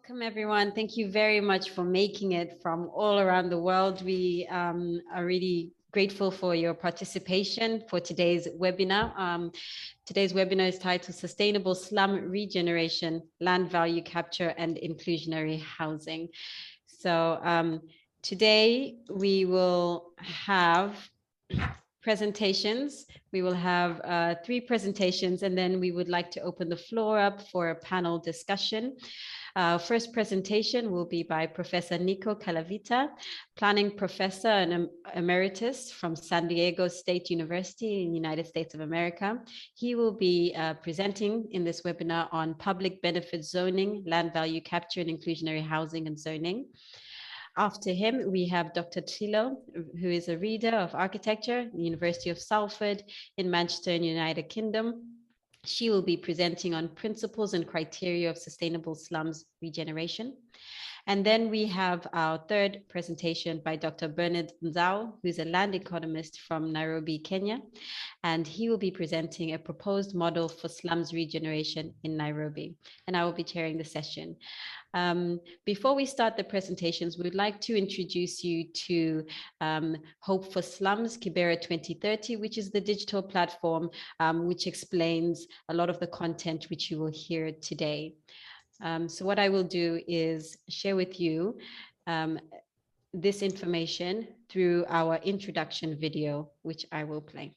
Welcome, everyone. Thank you very much for making it from all around the world. We are really grateful for your participation for today's webinar. Today's webinar is titled Sustainable Slum Regeneration, Land Value Capture and Inclusionary Housing. So today we will have presentations. We will have 3 presentations, and then we would like to open the floor up for a panel discussion. First presentation will be by Professor Nico Calavita, Planning Professor and Emeritus from San Diego State University in the United States of America. He will be presenting in this webinar on public benefit zoning, land value capture, and inclusionary housing and zoning. After him, we have Dr. Tilo, who is a reader of architecture at the University of Salford in Manchester in the United Kingdom. She will be presenting on principles and criteria of sustainable slums regeneration. And then we have our third presentation by Dr. Bernard Nzau, who's a land economist from Nairobi, Kenya. And he will be presenting a proposed model for slums regeneration in Nairobi. And I will be chairing the session. Before we start the presentations, we would like to introduce you to Hope for Slums, Kibera 2030, which is the digital platform which explains a lot of the content which you will hear today. So what I will do is share with you this information through our introduction video, which I will play.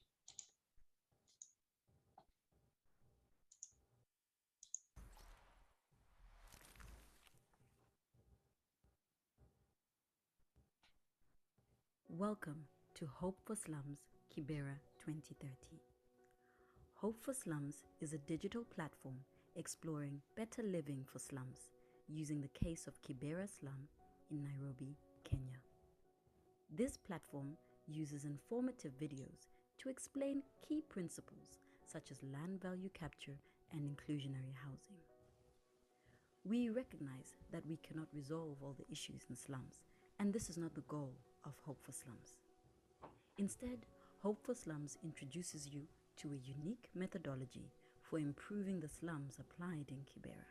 Welcome to Hope for Slums, Kibera 2030. Hope for Slums is a digital platform exploring better living for slums using the case of Kibera slum in Nairobi, Kenya. This platform uses informative videos to explain key principles such as land value capture and inclusionary housing. We recognize that we cannot resolve all the issues in slums, and this is not the goal of Hope for Slums. Instead, Hope for Slums introduces you to a unique methodology for improving the slums applied in Kibera.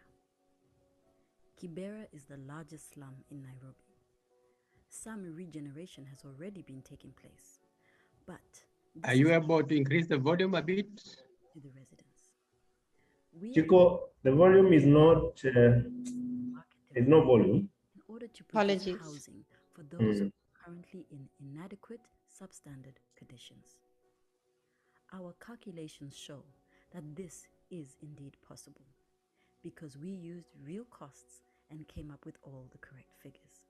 Kibera is the largest slum in Nairobi. Some regeneration has already been taking place, but are you able to increase the volume a bit? To the residents. Chico, the volume is not, there's no volume. In order to produce Apologies. housing for those who are currently in inadequate, substandard conditions. Our calculations show that this is indeed possible because we used real costs and came up with all the correct figures.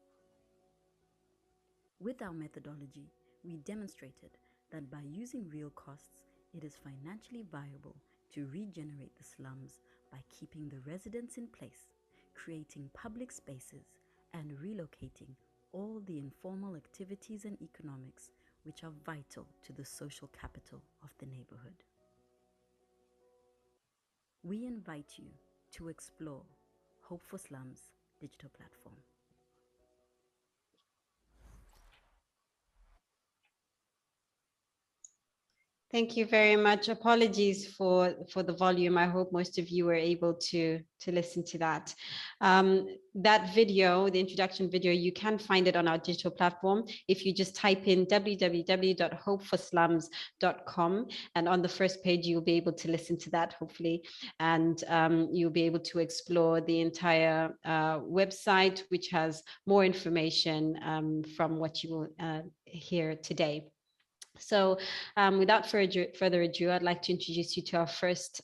With our methodology, we demonstrated that by using real costs, it is financially viable to regenerate the slums by keeping the residents in place, creating public spaces, and relocating all the informal activities and economics which are vital to the social capital of the neighborhood. We invite you to explore Hope for Slums digital platform. Thank you very much. Apologies for the volume. I hope most of you were able to listen to that. That video, the introduction video, you can find it on our digital platform. If you just type in www.hopeforslums.com, and on the first page, you'll be able to listen to that, hopefully. And you'll be able to explore the entire website, which has more information from what you will hear today. So without further ado, I'd like to introduce you to our first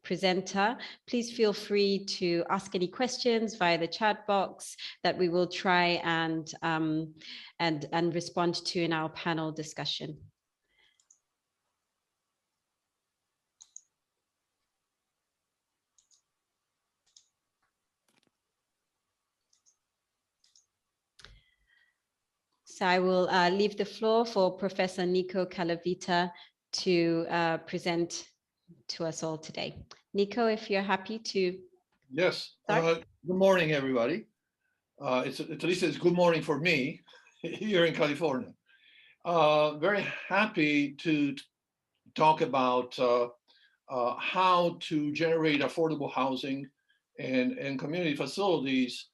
presenter. Please feel free to ask any questions via the chat box that we will try and respond to in our panel discussion. So I will leave the floor for Professor Nico Calavita to present to us all today. Nico, if you're happy to. Yes. Good morning, everybody. At least it's good morning for me here in California. Very happy to talk about how to generate affordable housing and community facilities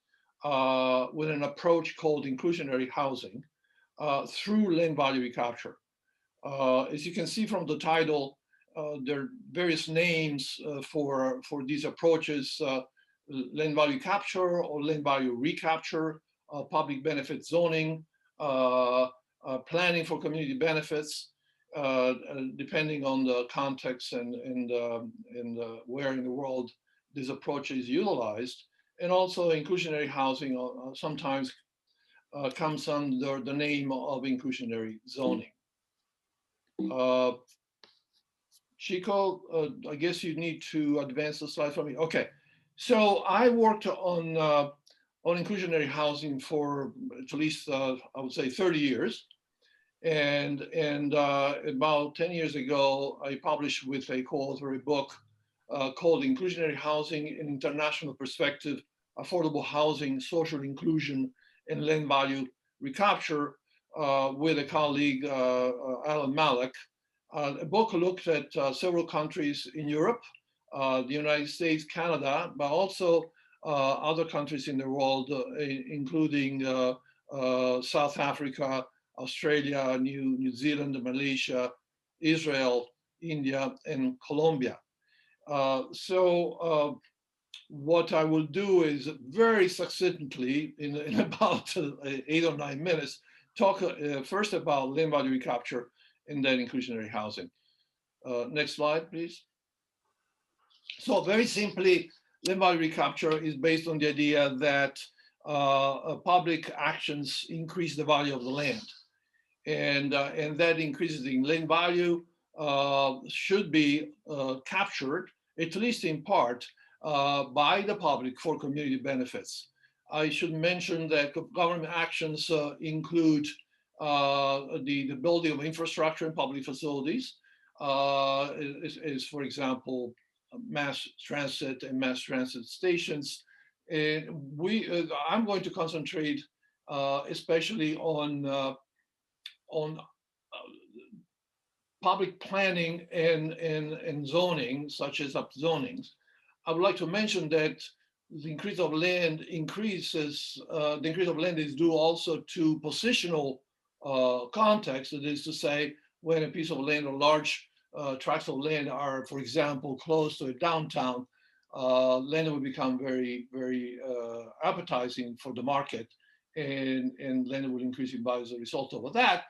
with an approach called inclusionary housing through land value recapture. As you can see from the title, there are various names for these approaches, land value capture or land value recapture, public benefit zoning, planning for community benefits, depending on the context and where in the world this approach is utilized. And also inclusionary housing sometimes comes under the name of inclusionary zoning. Chico, I guess you need to advance the slide for me. Okay, so I worked on inclusionary housing for at least I would say 30 years, and about 10 years ago, I published with a co-author a book called "Inclusionary Housing: An International Perspective, Affordable Housing, Social Inclusion, and Land Value Recapture," with a colleague, Alan Malek. The book looked at several countries in Europe, the United States, Canada, but also other countries in the world, including South Africa, Australia, New Zealand, Malaysia, Israel, India, and Colombia. What I will do is very succinctly, in about 8 or 9 minutes, talk first about land value recapture and then inclusionary housing. Next slide, please. So very simply, land value recapture is based on the idea that public actions increase the value of the land. And that increases in land value should be captured, at least in part, by the public for community benefits. I should mention that government actions include the building of infrastructure and public facilities, is for example, mass transit and mass transit stations. And I'm going to concentrate especially on public planning and zoning, such as upzonings. I would like to mention that the increase of land is due also to positional context. That is to say, when a piece of land or large tracts of land are, for example, close to a downtown, land will become very, very appetizing for the market, and land will increase in value as a result of that.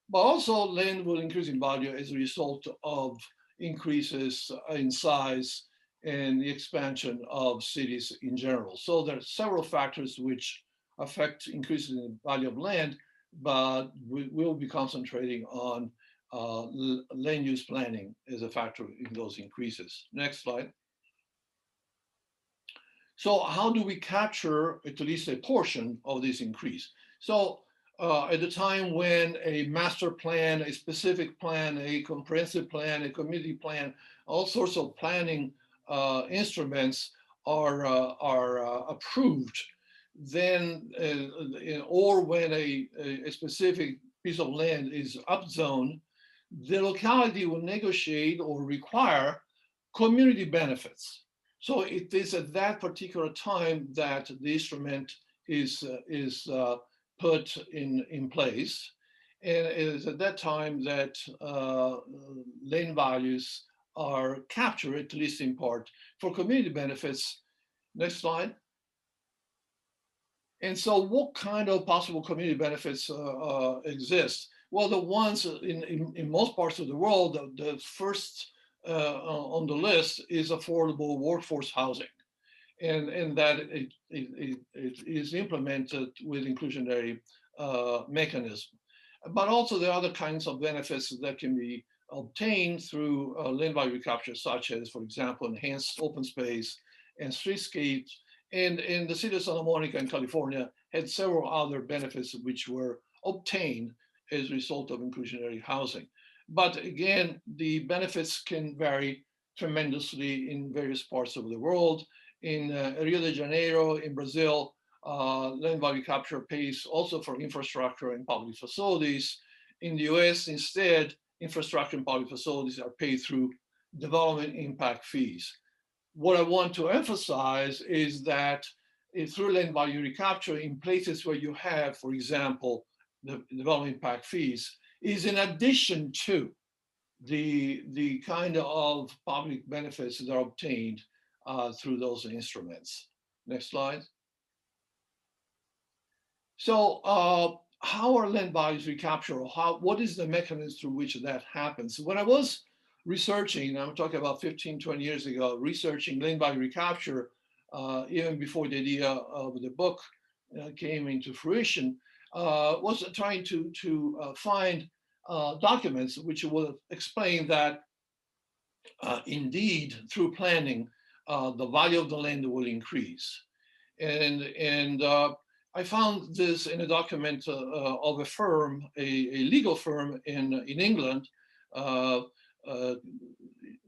But also land will increase in value as a result of increases in size and the expansion of cities in general. So there are several factors which affect increases in the value of land, but we will be concentrating on land use planning as a factor in those increases. Next slide. So how do we capture at least a portion of this increase? So at the time when a master plan, a specific plan, a comprehensive plan, a community plan, all sorts of planning instruments are approved, then or when a specific piece of land is upzoned, the locality will negotiate or require community benefits. So it is at that particular time that the instrument is put in place. And it is at that time that land values are captured, at least in part, for community benefits. Next slide. And so what kind of possible community benefits exist? Well, the ones in most parts of the world, the first on the list is affordable workforce housing. And that it is implemented with inclusionary mechanism. But also there are other kinds of benefits that can be obtained through land value recapture, such as, for example, enhanced open space and streetscapes. And the city of Santa Monica in California had several other benefits which were obtained as a result of inclusionary housing. But again, the benefits can vary tremendously in various parts of the world. In Rio de Janeiro, in Brazil, land value capture pays also for infrastructure and public facilities. In the US, instead, infrastructure and public facilities are paid through development impact fees. what I want to emphasize is that through land value recapture in places where you have, for example, the development impact fees, is in addition to the kind of public benefits that are obtained through those instruments. Next slide. So how are land values recaptured, or what is the mechanism through which that happens? When I was researching, I'm talking about 15, 20 years ago, researching land value recapture, even before the idea of the book came into fruition, was trying to find documents which will explain that indeed through planning, the value of the land will increase. And I found this in a document of a firm, a legal firm in England,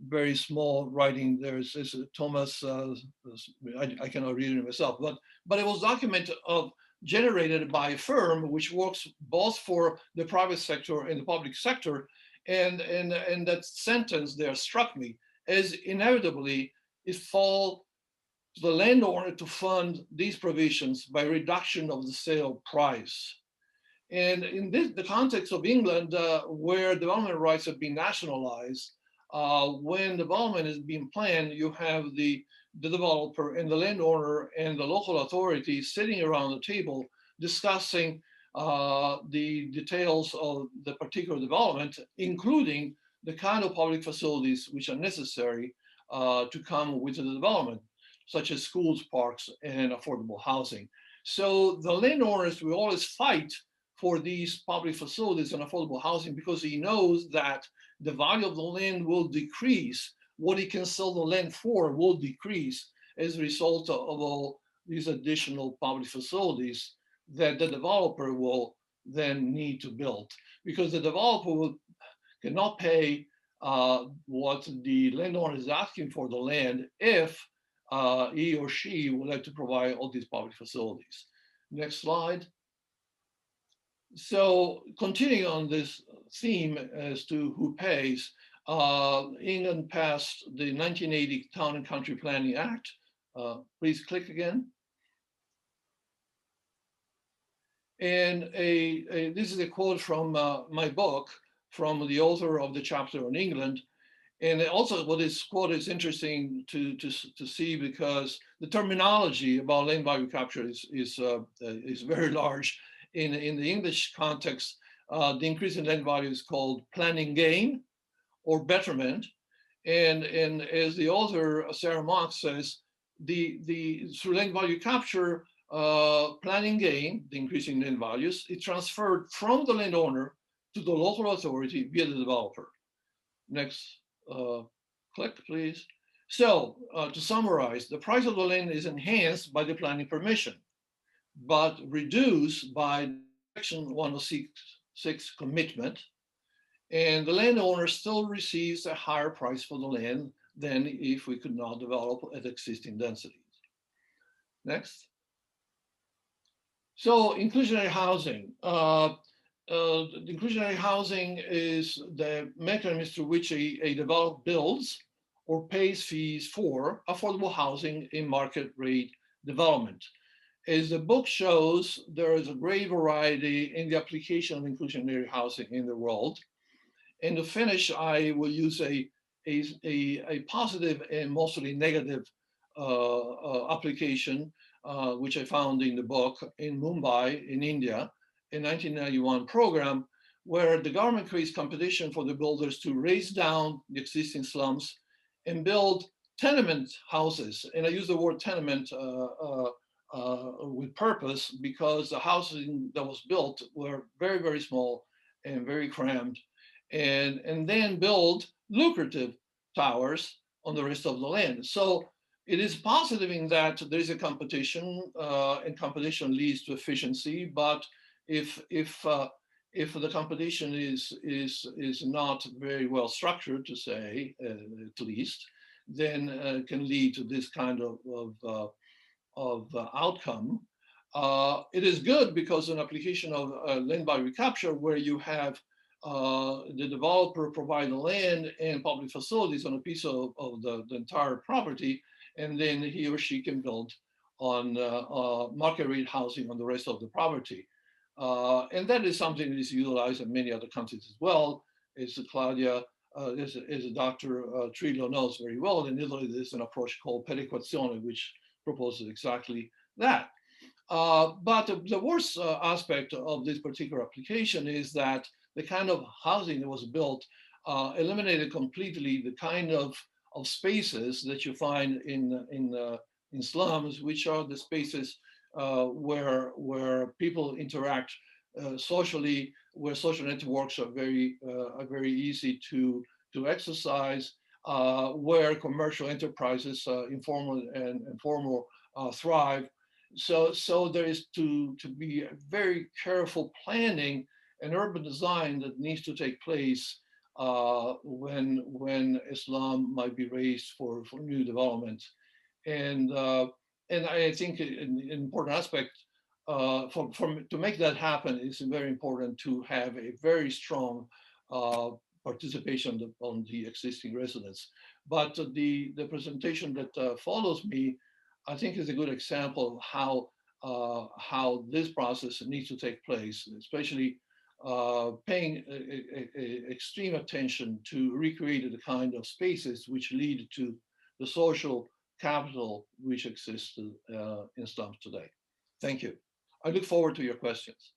very small writing. There's Thomas, I cannot read it myself, but it was document generated by a firm which works both for the private sector and the public sector. And that sentence there struck me as inevitably it falls to the landowner to fund these provisions by reduction of the sale price. And in the context of England, where development rights have been nationalized, when development is being planned, you have the developer and the landowner and the local authorities sitting around the table discussing the details of the particular development, including the kind of public facilities which are necessary to come with the development, such as schools, parks, and affordable housing. So the landowners will always fight for these public facilities and affordable housing because he knows that the value of the land will decrease. What he can sell the land for will decrease as a result of all these additional public facilities that the developer will then need to build, because the developer cannot pay what the landowner is asking for the land if he or she would like to provide all these public facilities. Next slide. So continuing on this theme as to who pays, England passed the 1980 Town and Country Planning Act. Please click again. And this is a quote from my book, from the author of the chapter on England. And also what this quote is interesting to see, because the terminology about land value capture is very large. In the English context, the increase in land value is called planning gain or betterment. And as the author, Sarah Marks, says, through land value capture, planning gain, the increase in land values, it transferred from the landowner to the local authority via the developer. Next click, please. So to summarize, the price of the land is enhanced by the planning permission, but reduced by Section 106 commitment, and the landowner still receives a higher price for the land than if we could not develop at existing densities. Next. So inclusionary housing. The inclusionary housing is the mechanism through which a developer builds or pays fees for affordable housing in market rate development. As the book shows, there is a great variety in the application of inclusionary housing in the world. And to finish, I will use a positive and mostly negative application, which I found in the book in Mumbai, in India, in 1991 program, where the government creates competition for the builders to raise down the existing slums and build tenement houses. And I use the word tenement with purpose, because the housing that was built were very, very small and very crammed, and then build lucrative towers on the rest of the land. So it is positive in that there is a competition, and competition leads to efficiency. But if the competition is not very well structured, to say at least, then it can lead to this kind of outcome. It is good because an application of land by recapture, where you have the developer provide the land and public facilities on a piece of the entire property, and then he or she can build on market rate housing on the rest of the property. And that is something that is utilized in many other countries as well. As Claudia, as Dr. Trillo knows very well, in Italy, there's an approach called perequazione, which proposes exactly that. But the worst aspect of this particular application is that the kind of housing that was built eliminated completely the kind of spaces that you find in slums, which are the spaces where people interact socially, where social networks are very easy to exercise, where commercial enterprises, informal and formal, thrive. So there is to be a very careful planning and urban design that needs to take place when Islam might be raised for new development. And I think an important aspect to make that happen is very important to have a very strong participation on the existing residents. But the presentation that follows me, I think, is a good example of how this process needs to take place, especially paying extreme attention to recreate the kind of spaces which lead to the social capital which exists in slums today. Thank you. I look forward to your questions.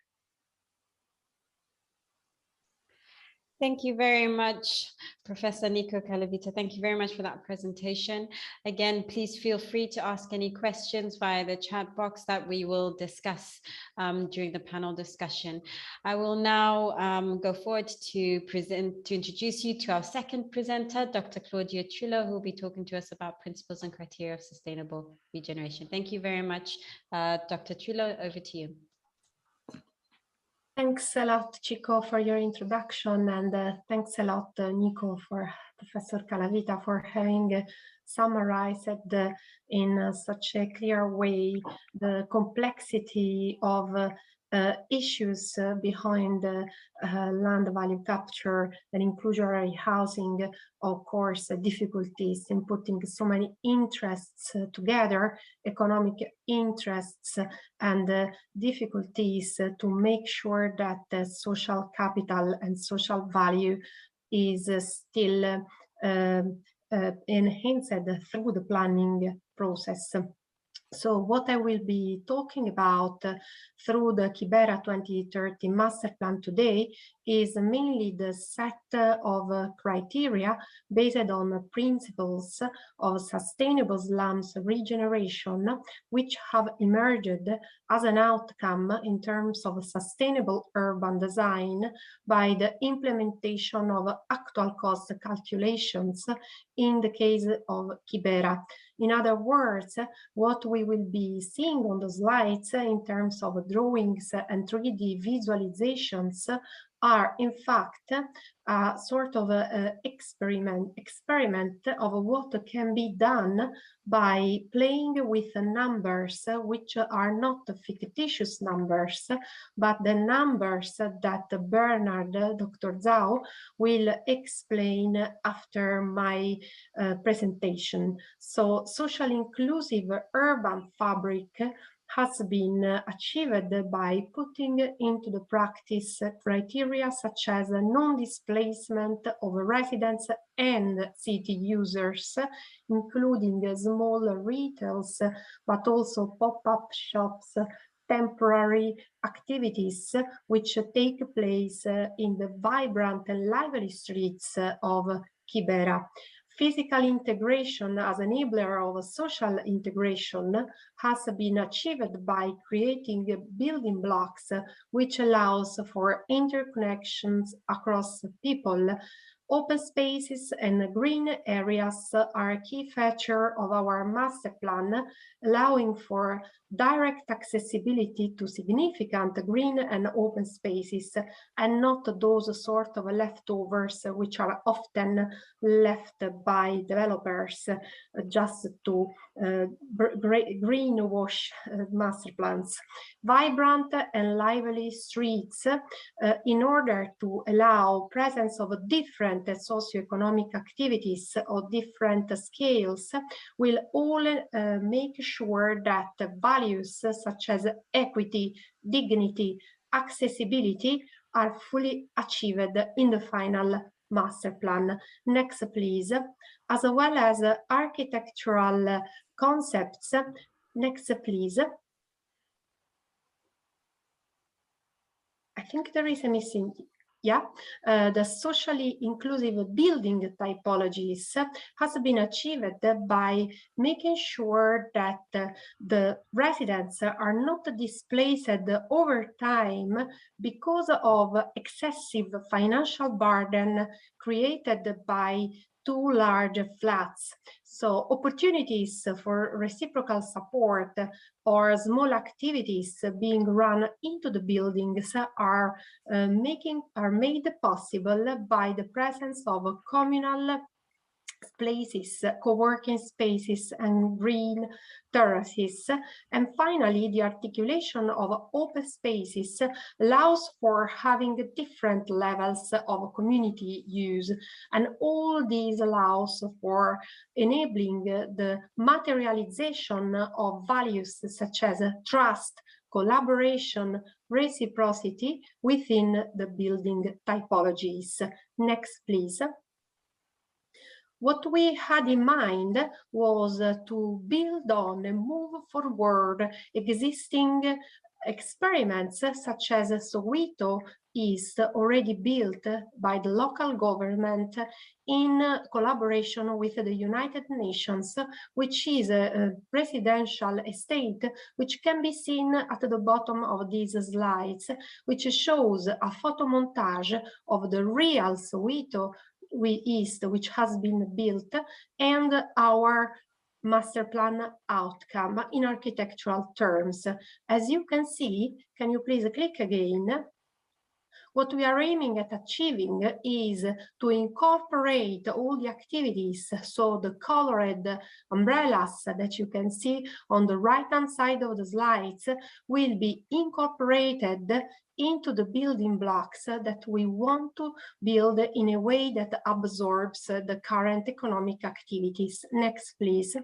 Thank you very much, Professor Nico Calavita. Thank you very much for that presentation. Again, please feel free to ask any questions via the chat box that we will discuss during the panel discussion. I will now go forward to introduce you to our second presenter, Dr. Claudia Trillo, who will be talking to us about principles and criteria of sustainable regeneration. Thank you very much, Dr. Trillo. Over to you. Thanks a lot, Chico, for your introduction, and thanks a lot, Nico, for Professor Calavita, for having summarized in such a clear way the complexity of issues behind land value capture and inclusionary housing, of course, difficulties in putting so many interests together, economic interests and difficulties to make sure that the social capital and social value is still enhanced through the planning process. So what I will be talking about through the Kibera 2030 Master Plan today is mainly the set of criteria based on principles of sustainable slums regeneration, which have emerged as an outcome in terms of sustainable urban design by the implementation of actual cost calculations in the case of Kibera. In other words, what we will be seeing on the slides in terms of drawings and 3D visualizations are in fact a sort of experiment of what can be done by playing with numbers which are not fictitious numbers, but the numbers that Bernard, Dr. Zhao, will explain after my presentation. So social inclusive urban fabric has been achieved by putting into the practice criteria such as non-displacement of residents and city users, including small retails, but also pop-up shops, temporary activities which take place in the vibrant and lively streets of Kibera. Physical integration as enabler of social integration has been achieved by creating building blocks which allows for interconnections across people. Open spaces and green areas are a key feature of our master plan, allowing for direct accessibility to significant green and open spaces, and not those sort of leftovers which are often left by developers just to greenwash master plans. Vibrant and lively streets in order to allow presence of different socioeconomic activities of different scales will all make sure that values such as equity, dignity, accessibility are fully achieved in the final master plan. Next, please. As well as architectural concepts. Next, please. I think there is a missing. Yeah, the socially inclusive building typologies has been achieved by making sure that the residents are not displaced over time because of excessive financial burden created by too large flats. So opportunities for reciprocal support or small activities being run into the buildings are made possible by the presence of communal places, co-working spaces, and green terraces. And finally, the articulation of open spaces allows for having different levels of community use. And all these allows for enabling the materialization of values such as trust, collaboration, reciprocity within the building typologies. Next, please. What we had in mind was to build on and move forward existing experiments such as Soweto is already built by the local government in collaboration with the United Nations, which is a residential estate, which can be seen at the bottom of these slides, which shows a photo montage of the real Soweto East, which has been built, and our master plan outcome in architectural terms. As you can see, can you please click again? What we are aiming at achieving is to incorporate all the activities, so the colored umbrellas that you can see on the right-hand side of the slides will be incorporated into the building blocks that we want to build in a way that absorbs the current economic activities. Next, please.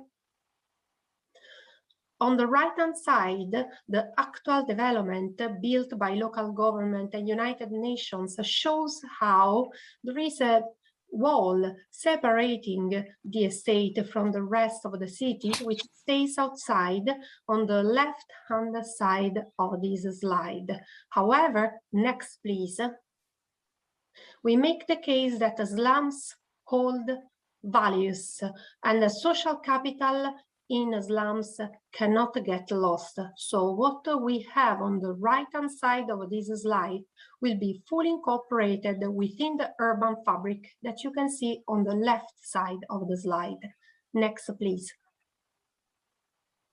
On the right-hand side, the actual development built by local government and United Nations shows how there is a wall separating the estate from the rest of the city, which stays outside on the left-hand side of this slide. However, next please. We make the case that the slums hold values and the social capital in slums cannot get lost. So what we have on the right-hand side of this slide will be fully incorporated within the urban fabric that you can see on the left side of the slide. Next, please.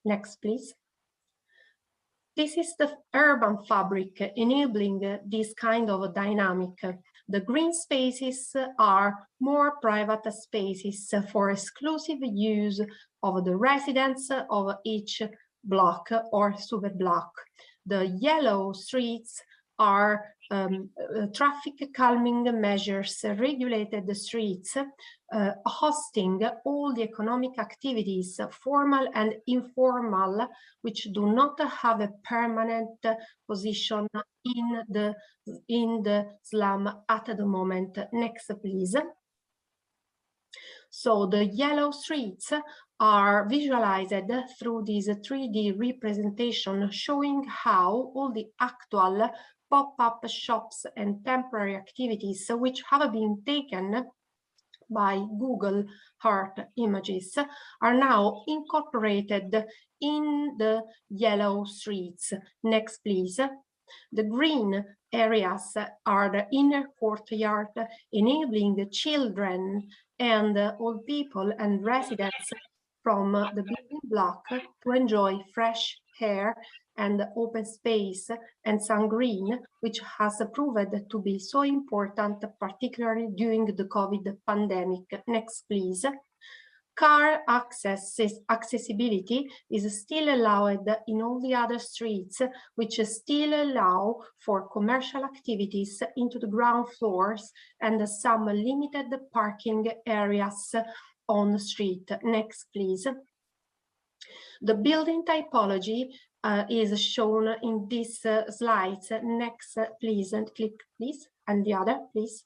Next, please. This is the urban fabric enabling this kind of dynamic. The green spaces are more private spaces for exclusive use of the residents of each block or super block. The yellow streets are traffic calming measures, regulated the streets, hosting all the economic activities, formal and informal, which do not have a permanent position in the slum at the moment. Next, please. So the yellow streets are visualized through this 3D representation, showing how all the actual pop-up shops and temporary activities which have been taken by Google Earth images are now incorporated in the yellow streets. Next, please. The green areas are the inner courtyard, enabling the children and old people and residents from the building block to enjoy fresh air and open space and sun green, which has proved to be so important, particularly during the COVID pandemic. Next, please. Car accessibility is still allowed in all the other streets, which still allow for commercial activities into the ground floors and some limited parking areas on the street. Next, please. The building typology is shown in these slides. Next, please, and click, please, and the other, please.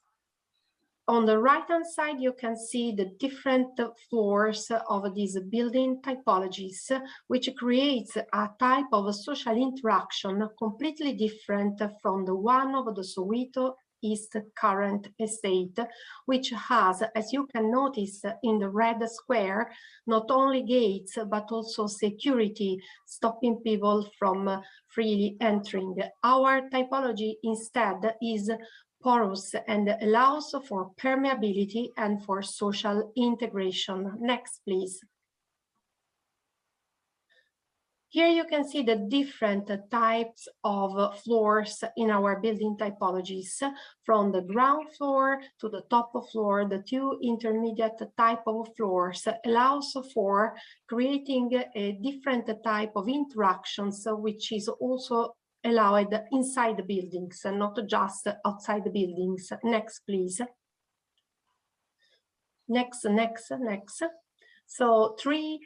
On the right-hand side, you can see the different floors of these building typologies, which creates a type of social interaction completely different from the one of the Soweto East current estate, which has, as you can notice in the red square, not only gates, but also security, stopping people from freely entering. Our typology instead is porous and allows for permeability and for social integration. Next, please. Here you can see the different types of floors in our building typologies, from the ground floor to the top floor. The two intermediate type of floors allows for creating a different type of interactions, which is also allowed inside the buildings and not just outside the buildings. Next, please. Next. So 3,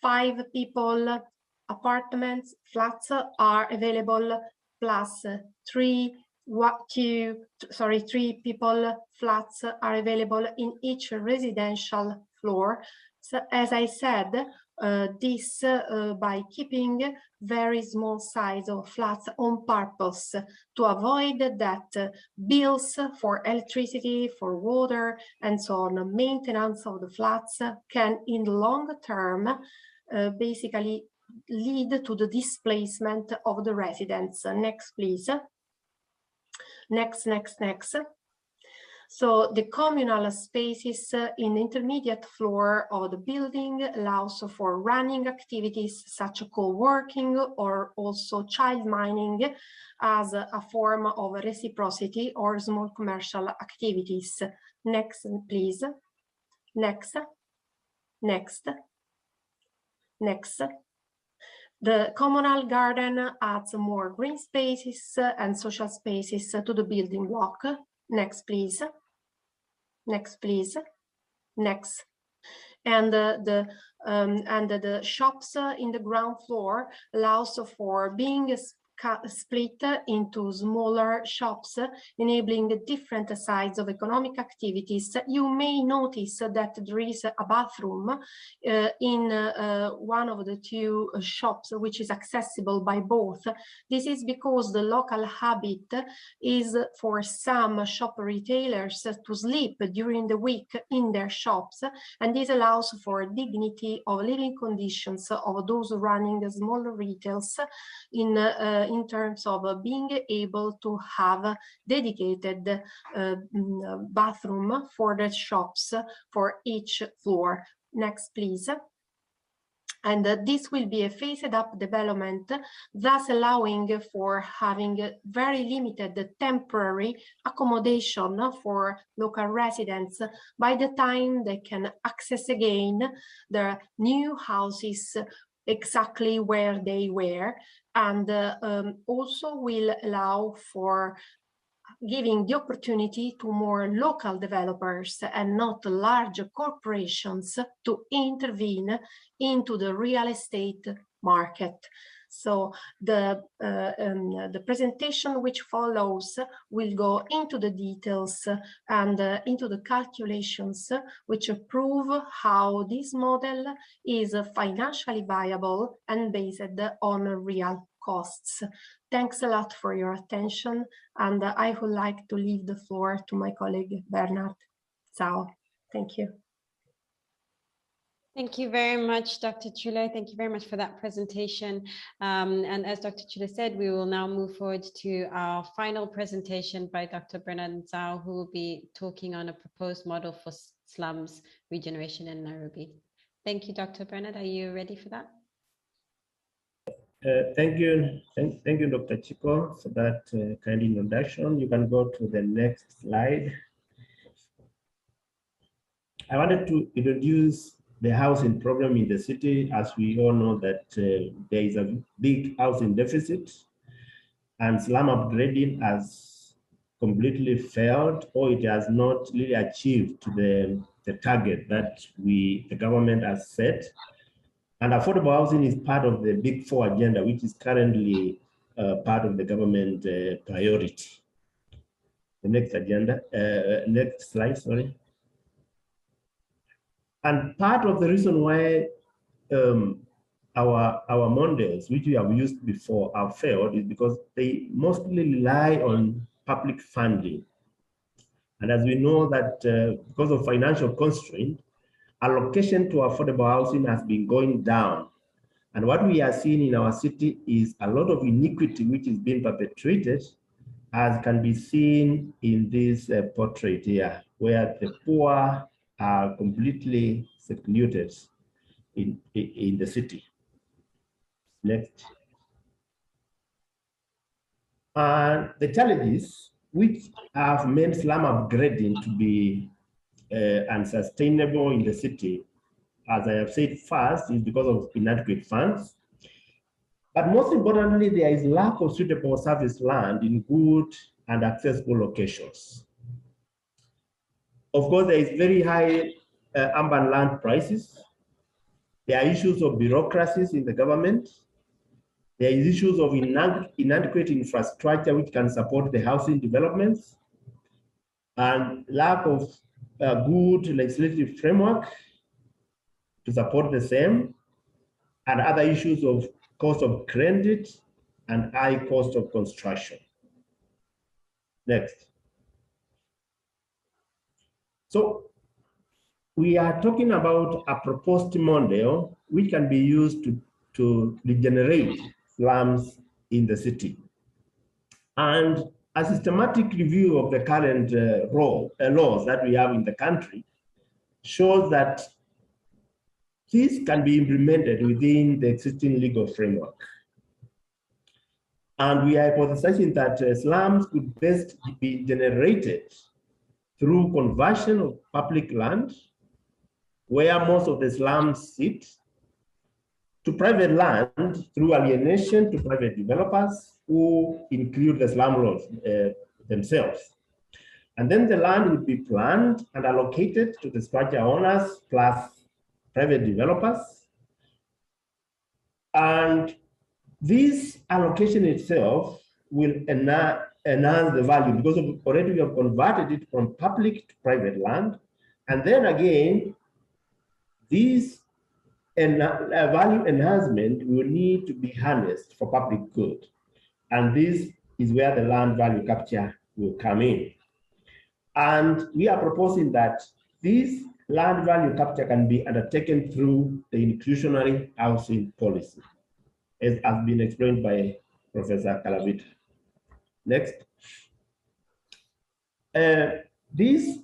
5 people apartments, flats are available, plus 3 people flats are available in each residential floor. So as I said, this by keeping very small size of flats on purpose to avoid that bills for electricity, for water, and so on, maintenance of the flats can in the long term basically lead to the displacement of the residents. Next, please. Next. So the communal spaces in the intermediate floor of the building allows for running activities such as co-working or also child mining as a form of reciprocity or small commercial activities. Next, please. Next. The communal garden adds more green spaces and social spaces to the building block. Next, please. Next. And the shops in the ground floor allows for being split into smaller shops, enabling different sides of economic activities. You may notice that there is a bathroom in one of the two shops, which is accessible by both. This is because the local habit is for some shop retailers to sleep during the week in their shops, and this allows for dignity of living conditions of those running small retails in terms of being able to have dedicated bathroom for the shops for each floor. Next, please. And this will be a phased up development, thus allowing for having very limited temporary accommodation for local residents by the time they can access again their new houses exactly where they were, and also will allow for giving the opportunity to more local developers and not large corporations to intervene into the real estate market. So the presentation which follows will go into the details and into the calculations which prove how this model is financially viable and based on real costs. Thanks a lot for your attention, and I would like to leave the floor to my colleague Bernard. Ciao. Thank you. Thank you very much, Dr. Chule. Thank you very much for that presentation. And as Dr. Chule said, we will now move forward to our final presentation by Dr. Bernard Zhao, who will be talking on a proposed model for slums regeneration in Nairobi. Thank you, Dr. Bernard. Are you ready for that? Thank you, Dr. Chico, for that kind introduction. You can go to the next slide. I wanted to introduce the housing problem in the city. As we all know that there is a big housing deficit, and slum upgrading has completely failed, or it has not really achieved the target that the government has set. And affordable housing is part of the Big Four agenda, which is currently part of the government priority. The next agenda, next slide, sorry. And part of the reason why our models, which we have used before, have failed is because they mostly rely on public funding. And as we know that because of financial constraint, allocation to affordable housing has been going down. And what we are seeing in our city is a lot of inequity which is being perpetrated, as can be seen in this portrait here, where the poor are completely secluded in the city. Next. And the challenges which have made slum upgrading to be unsustainable in the city, as I have said first, is because of inadequate funds. But most importantly, there is lack of suitable service land in good and accessible locations. Of course, there is very high urban land prices. There are issues of bureaucracies in the government. There is issues of inadequate infrastructure which can support the housing developments, and lack of good legislative framework to support the same, and other issues of cost of credit and high cost of construction. Next. So we are talking about a proposed model which can be used to regenerate slums in the city. And a systematic review of the current laws that we have in the country shows that this can be implemented within the existing legal framework. And we are hypothesizing that slums could best be generated through conversion of public land, where most of the slums sit, to private land through alienation to private developers who include the slumlords themselves. And then the land would be planned and allocated to the structure owners plus private developers. And this allocation itself will enhance the value because already we have converted it from public to private land. And then again, this value enhancement will need to be harnessed for public good. And this is where the land value capture will come in. And we are proposing that this land value capture can be undertaken through the inclusionary housing policy, as has been explained by Professor Calavita. Next. This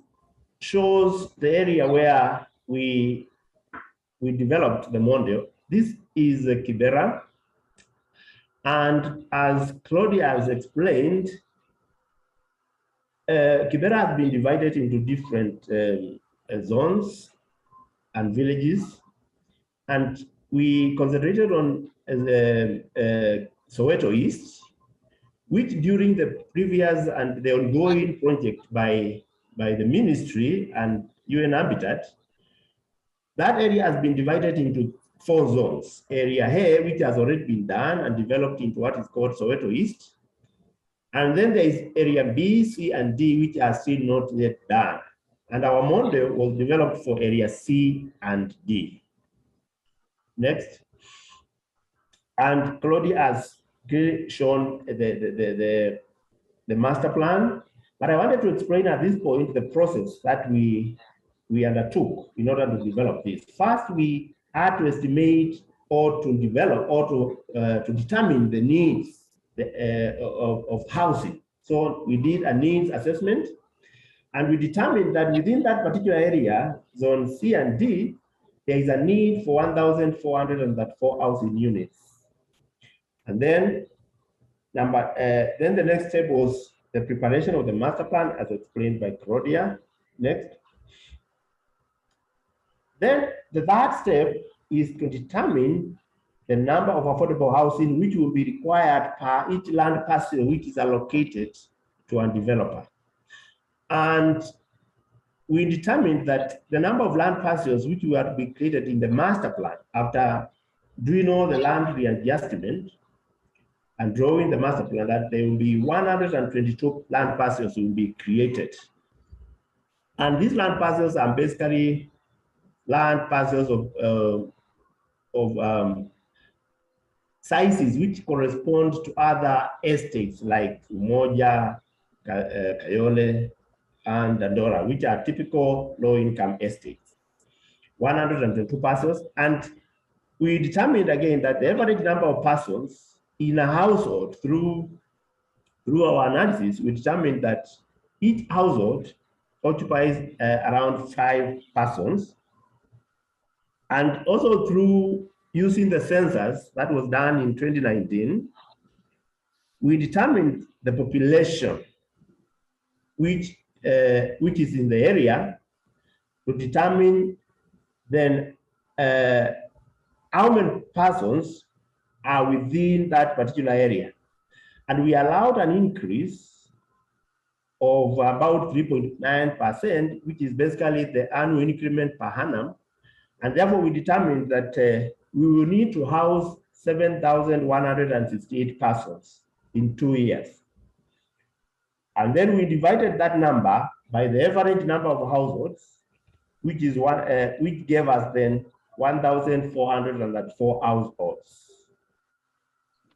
shows the area where we developed the model. This is Kibera. And as Claudia has explained, Kibera has been divided into different zones and villages. And we concentrated on Soweto East, which during the previous and the ongoing project by the ministry and UN Habitat, that area has been divided into 4 zones. Area A, which has already been done and developed into what is called Soweto East. And then there is area B, C, and D, which are still not yet done. And our model was developed for area C and D. Next. And Claudia has shown the master plan, but I wanted to explain at this point the process that we undertook in order to develop this. First, we had to estimate or to develop or to determine the needs of housing. So we did a needs assessment, and we determined that within that particular area, zone C and D, there is a need for 1,404 housing units. And then then the next step was the preparation of the master plan, as explained by Claudia. Next. Then the third step is to determine the number of affordable housing which will be required per each land parcel which is allocated to a developer. And we determined that the number of land parcels which were to be created in the master plan after doing all the land readjustment and drawing the master plan, that there will be 122 land parcels will be created. And these land parcels are basically land parcels of sizes which correspond to other estates like Umoja, Kayole, and Dandora, which are typical low-income estates. 122 parcels, and we determined again that the average number of persons in a household through our analysis, we determined that each household occupies around 5 persons. And also through using the census that was done in 2019, we determined the population which is in the area to determine then how many persons are within that particular area. And we allowed an increase of about 3.9%, which is basically the annual increment per annum. And therefore, we determined that we will need to house 7,168 persons in 2 years. And then we divided that number by the average number of households, which is which gave us then 1,404 households.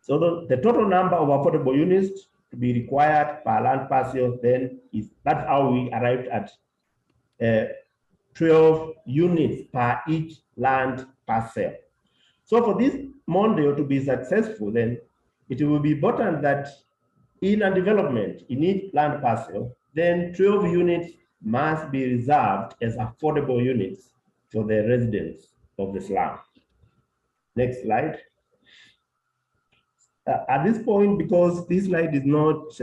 So the total number of affordable units to be required per land parcel then that's how we arrived at 12 units per each land parcel. So for this model to be successful, then it will be important that in a development in each land parcel, then 12 units must be reserved as affordable units for the residents of the slum. Next slide. At this point, because this slide is not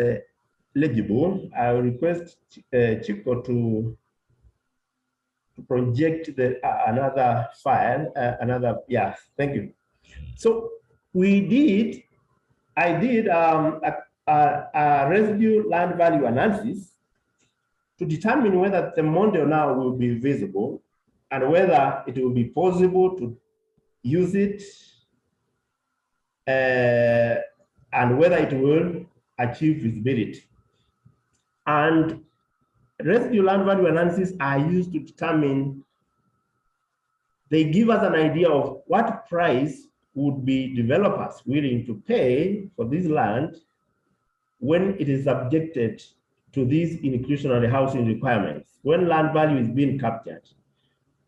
legible, I will request Chico to project another file, thank you. So I did a residue land value analysis to determine whether the model now will be visible and whether it will be possible to use it and whether it will achieve visibility. And residue land value analysis are used to determine, they give us an idea of what price would be developers willing to pay for this land when it is subjected to these inclusionary housing requirements, when land value is being captured.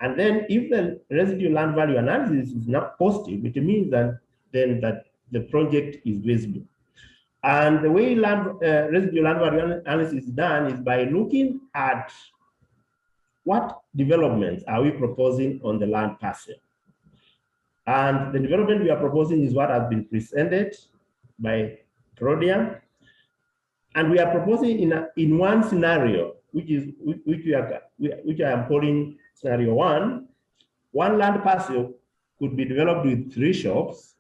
And then if the residue land value analysis is not positive, it means that then that the project is visible. And the way residue land value analysis is done is by looking at what developments are we proposing on the land parcel. And the development we are proposing is what has been presented by Claudia. And we are proposing in one scenario, which I am calling scenario 1. One land parcel could be developed with 3 shops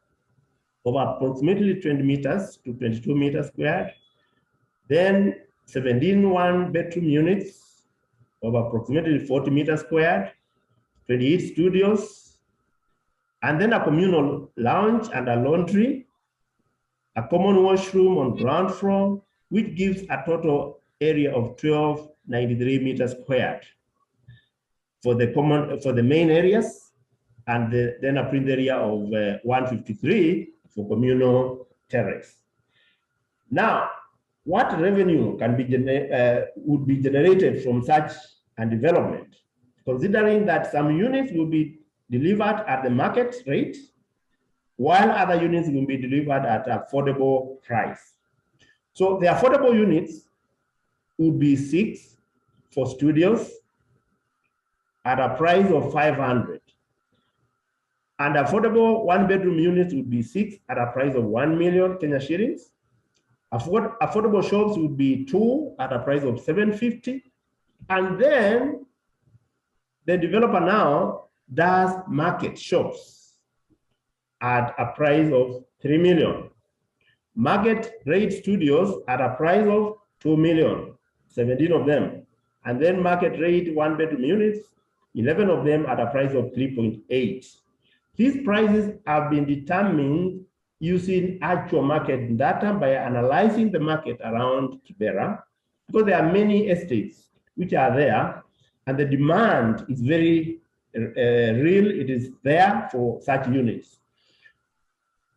of approximately 20 meters to 22 meters squared. Then 17 one-bedroom units of approximately 40 meters squared, 28 studios, and then a communal lounge and a laundry, a common washroom on ground floor, which gives a total area of 1293 meters squared for the main areas, and then a print area of 153 for communal terrace. Now, what revenue can be would be generated from such a development, considering that some units will be delivered at the market rate, while other units will be delivered at affordable price. So the affordable units would be 6 for studios at a price of 500. And affordable one-bedroom units would be 6 at a price of 1 million Kenya shillings. Affordable shops would be 2 at a price of 750. And then the developer now does market shops at a price of 3 million. Market rate studios at a price of 2 million, 17 of them. And then market rate one-bedroom units, 11 of them at a price of 3.8. These prices have been determined using actual market data by analyzing the market around Kibera, because there are many estates which are there, and the demand is very real. It is there for such units.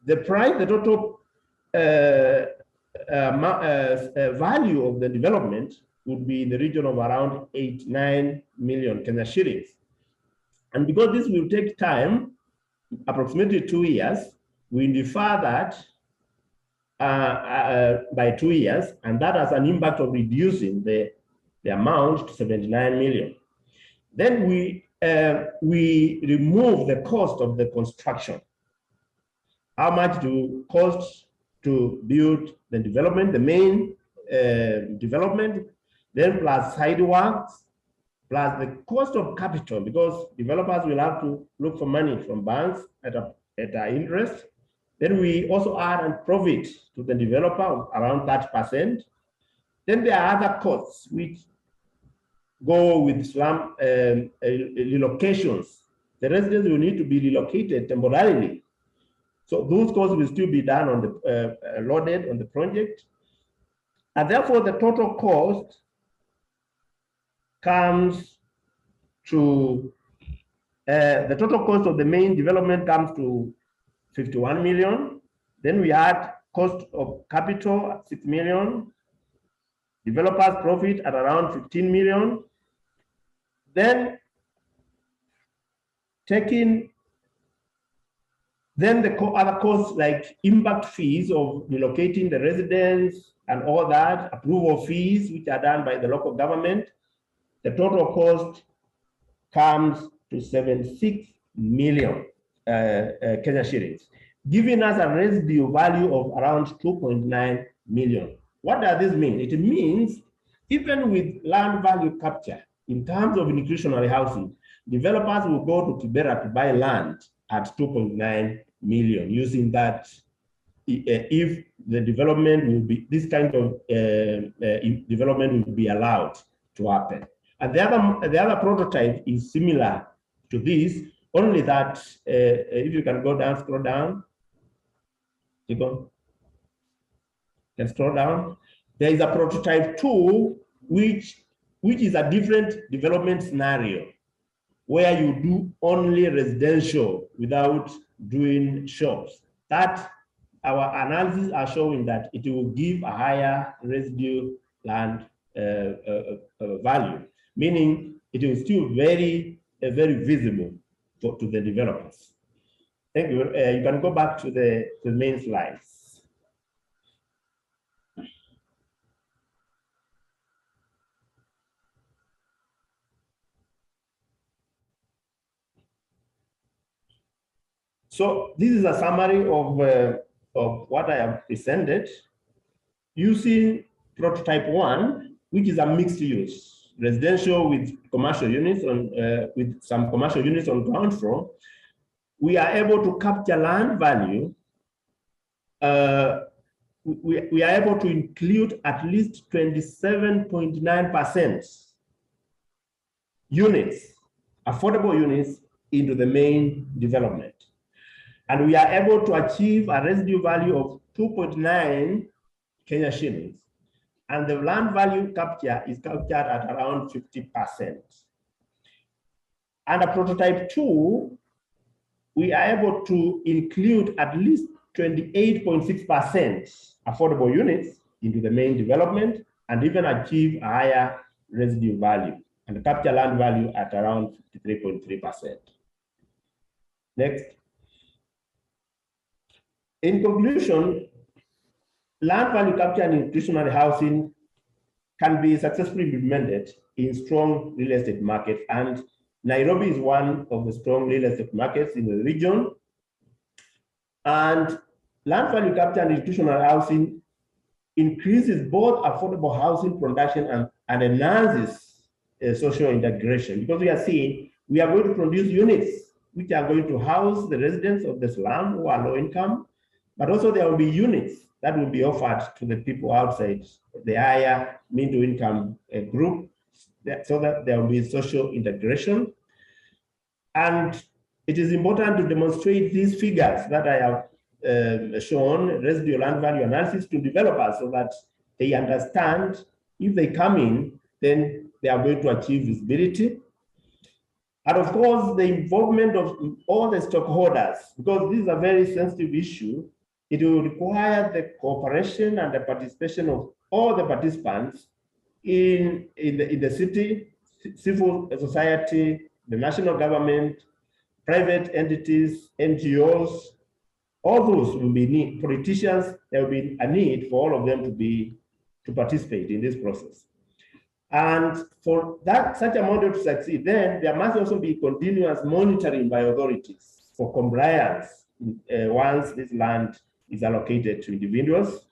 The price, the total value of the development would be in the region of around 8-9 million Kenya shillings. And because this will take time, approximately 2 years, we defer that by 2 years, and that has an impact of reducing the amount to 79 million. Then we remove the cost of the construction. How much do cost to build the development, the main development, then plus sidewalks, plus the cost of capital, because developers will have to look for money from banks at an interest. Then we also add a profit to the developer of around 30%. Then there are other costs which go with slum relocations. The residents will need to be relocated temporarily. So those costs will still be done on the loaded on the project. And therefore the total cost comes to, the total cost of the main development comes to 51 million. Then we add cost of capital at 6 million, developers profit at around 15 million. Then the other costs like impact fees of relocating the residents and all that, approval fees which are done by the local government, the total cost comes to 76 million Kenya shillings, giving us a residual value of around 2.9 million. What does this mean? It means even with land value capture, in terms of inclusionary housing, developers will go to Kibera to buy land at 2.9 million, using that if the development will be, this kind of development will be allowed to happen. And the other prototype is similar to this, only that if you can go down, scroll down, you can scroll down. There is a prototype 2, which is a different development scenario, where you do only residential without doing shops. That our analysis are showing that it will give a higher residual land value, meaning it is still very visible to the developers. Thank you. You can go back to the main slides. So this is a summary of what I have presented using prototype 1, which is a mixed use, residential with commercial units on with some commercial units on ground floor. We are able to capture land value. We are able to include at least 27.9% units, affordable units, into the main development. And we are able to achieve a residual value of 2.9 Kenya shillings. And the land value capture is captured at around 50%. Under prototype 2, we are able to include at least 28.6% affordable units into the main development and even achieve a higher residual value and capture land value at around 53.3%. Next. In conclusion, land value capture and inclusionary housing can be successfully implemented in strong real estate markets, and Nairobi is one of the strong real estate markets in the region. And land value capture and institutional housing increases both affordable housing production and enhances social integration, because we are seeing we are going to produce units which are going to house the residents of the slum who are low income, but also there will be units that will be offered to the people outside the higher middle income group, so that there will be social integration. And it is important to demonstrate these figures that I have shown, residual land value analysis, to developers so that they understand if they come in, then they are going to achieve visibility. And of course, the involvement of all the stakeholders, because this is a very sensitive issue, it will require the cooperation and the participation of all the participants in the city, civil society, the national government, private entities, NGOs. All those will be need, politicians, there will be a need for all of them to participate in this process. And for that, such a model to succeed, then there must also be continuous monitoring by authorities for compliance once this land is allocated to individuals.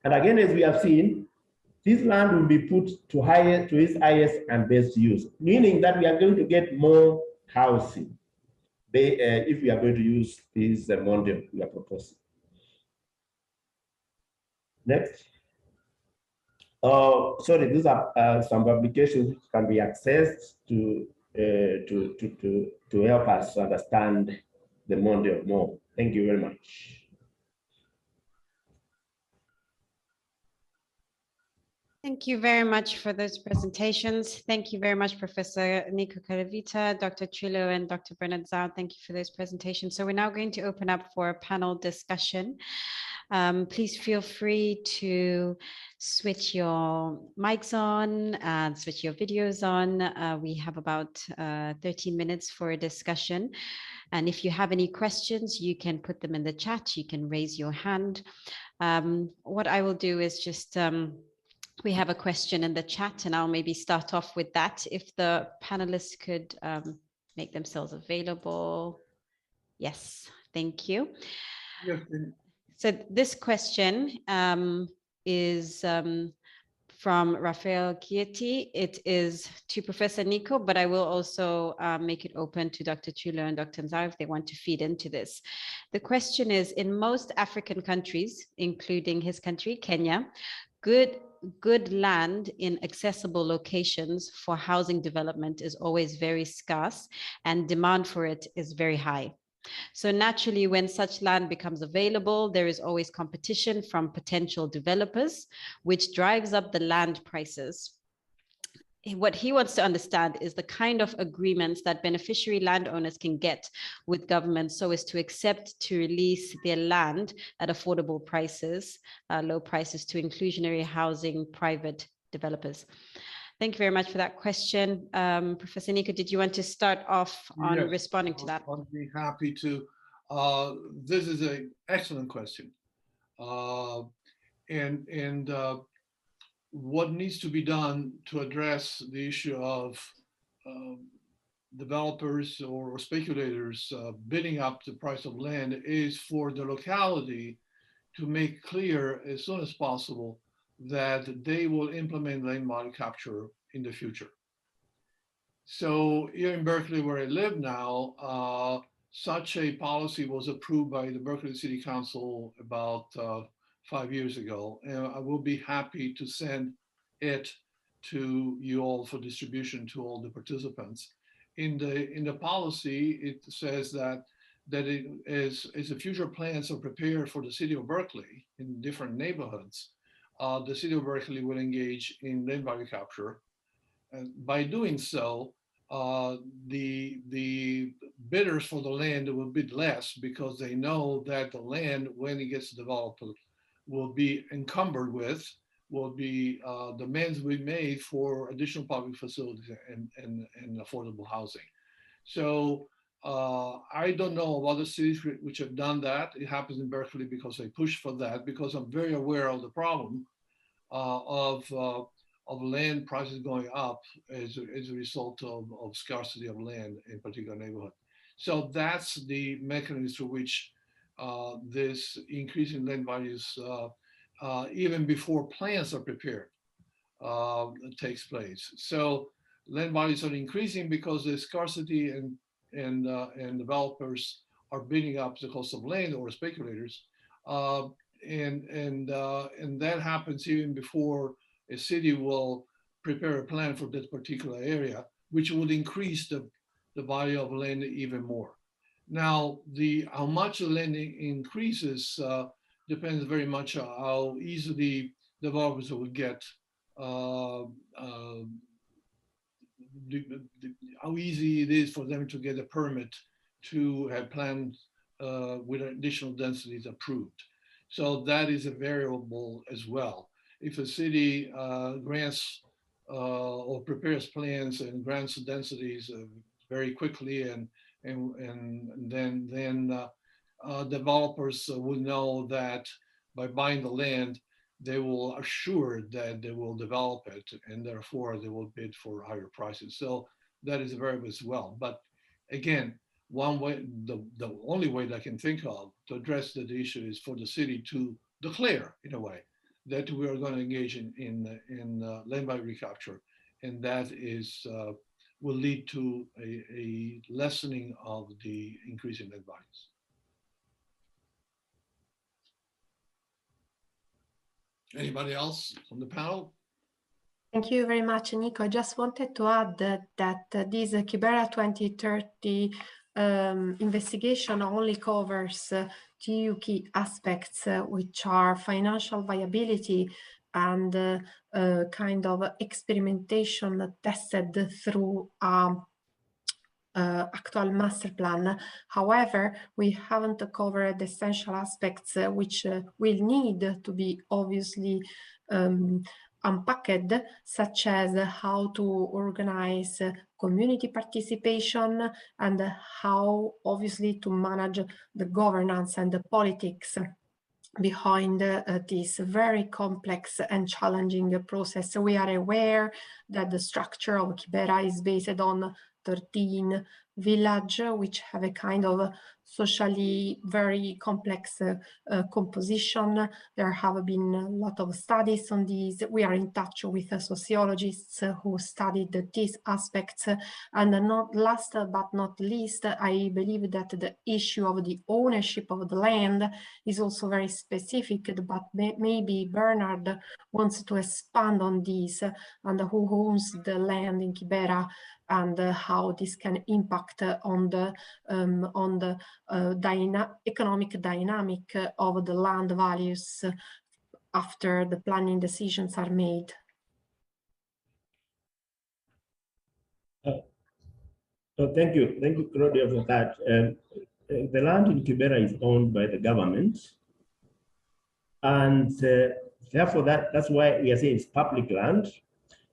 And again, as we have seen, this land will be put to its highest and best use, meaning that we are going to get more housing if we are going to use this model we are proposing. Next. Sorry, these are some publications which can be accessed to help us understand the model more. Thank you very much. Thank you very much for those presentations. Thank you very much, Professor Nico Calavita, Dr. Trillo, and Dr. Bernard Zhao. Thank you for those presentations. So we're now going to open up for a panel discussion. Please feel free to switch your mics on and switch your videos on. We have about 13 minutes for a discussion. And if you have any questions, you can put them in the chat. You can raise your hand. What I will do is just, we have a question in the chat, and I'll maybe start off with that. If the panelists could make themselves available. Yes, thank you. Yes. So this question is from Rafael Chieti. It is to Professor Nico, but I will also make it open to Dr. Trillo and Dr. Nzau if they want to feed into this. The question is, in most African countries, including his country, Kenya, good land in accessible locations for housing development is always very scarce, and demand for it is very high. So naturally, when such land becomes available, there is always competition from potential developers, which drives up the land prices. What he wants to understand is the kind of agreements that beneficiary landowners can get with governments so as to accept to release their land at affordable prices, low prices, to inclusionary housing private developers. Thank you very much for that question. Professor Nico, did you want to start off on responding to that? I'll be happy to. This is an excellent question. What needs to be done to address the issue of developers or speculators bidding up the price of land is for the locality to make clear as soon as possible that they will implement land value capture in the future. So here in Berkeley, where I live now, such a policy was approved by the Berkeley City Council about 5 years ago. And I will be happy to send it to you all for distribution to all the participants. In the policy, it says that it is a future plans are prepared for the city of Berkeley in different neighborhoods. The city of Berkeley will engage in land value capture. And by doing so, the bidders for the land will bid less because they know that the land, when it gets developed, will be encumbered with, demands will be made for additional public facilities and affordable housing. So I don't know of other cities which have done that. It happens in Berkeley because they push for that, because I'm very aware of the problem of of land prices going up as a result of scarcity of land in particular neighborhood. So that's the mechanism through which this increase in land values, even before plans are prepared, takes place. So land values are increasing because the scarcity and developers are bidding up the cost of land, or speculators, and that happens even before a city will prepare a plan for this particular area, which would increase the value of land even more. Now, how much the land increases depends very much on how easily developers will get, how easy it is for them to get a permit to have plans with additional densities approved. So that is a variable as well. If a city grants or prepares plans and grants densities very quickly, and then developers will know that by buying the land, they will assure that they will develop it, and therefore they will bid for higher prices. So that is a variable as well. But again, one way, the only way that I can think of to address the issue is for the city to declare, in a way, that we are going to engage in land value recapture, and that is will lead to a lessening of the increase in land values. Anybody else on the panel? Thank you very much, Nico. I just wanted to add that this Kibera 2030 investigation only covers two key aspects, which are financial viability and kind of experimentation tested through actual master plan. However, we haven't covered the essential aspects which will need to be obviously unpacked, such as how to organize community participation and how obviously to manage the governance and the politics behind this very complex and challenging process. We are aware that the structure of Kibera is based on 13 villages, which have a kind of socially very complex composition. There have been a lot of studies on these. We are in touch with sociologists who studied these aspects. And not last but not least, I believe that the issue of the ownership of the land is also very specific, but maybe Bernard wants to expand on this, and who owns the land in Kibera, and how this can impact on the economic dynamic of the land values after the planning decisions are made. Thank you, Claudia, for that. The land in Kibera is owned by the government, and therefore that's why we are saying it's public land,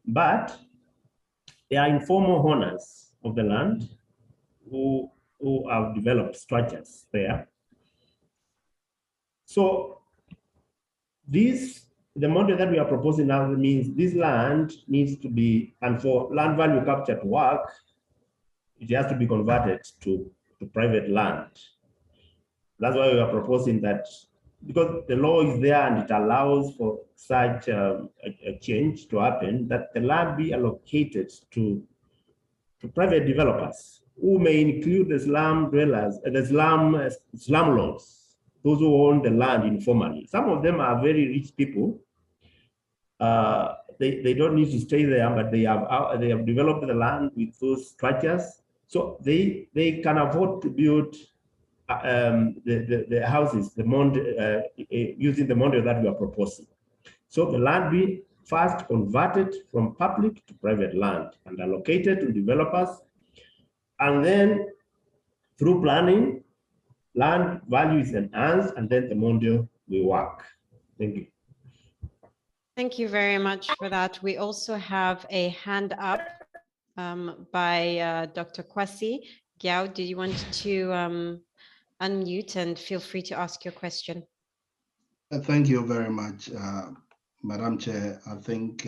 but there are informal owners of the land who have developed structures there. So the model that we are proposing now means this land needs to be, and for land value capture to work, it has to be converted to private land. That's why we are proposing that, because the law is there and it allows for such a change to happen, that the land be allocated to private developers, who may include the slum dwellers, the slum lords, those who own the land informally. Some of them are very rich people. They don't need to stay there, but they have developed the land with those structures, so they can afford to build the houses, using the model that we are proposing. So the land be first converted from public to private land and allocated to developers, and then through planning, land value is enhanced, and then the model will work. Thank you. Thank you very much for that. We also have a hand up by Dr. Kwasi. Giao, do you want to unmute and feel free to ask your question? Thank you very much, Madam Chair. I think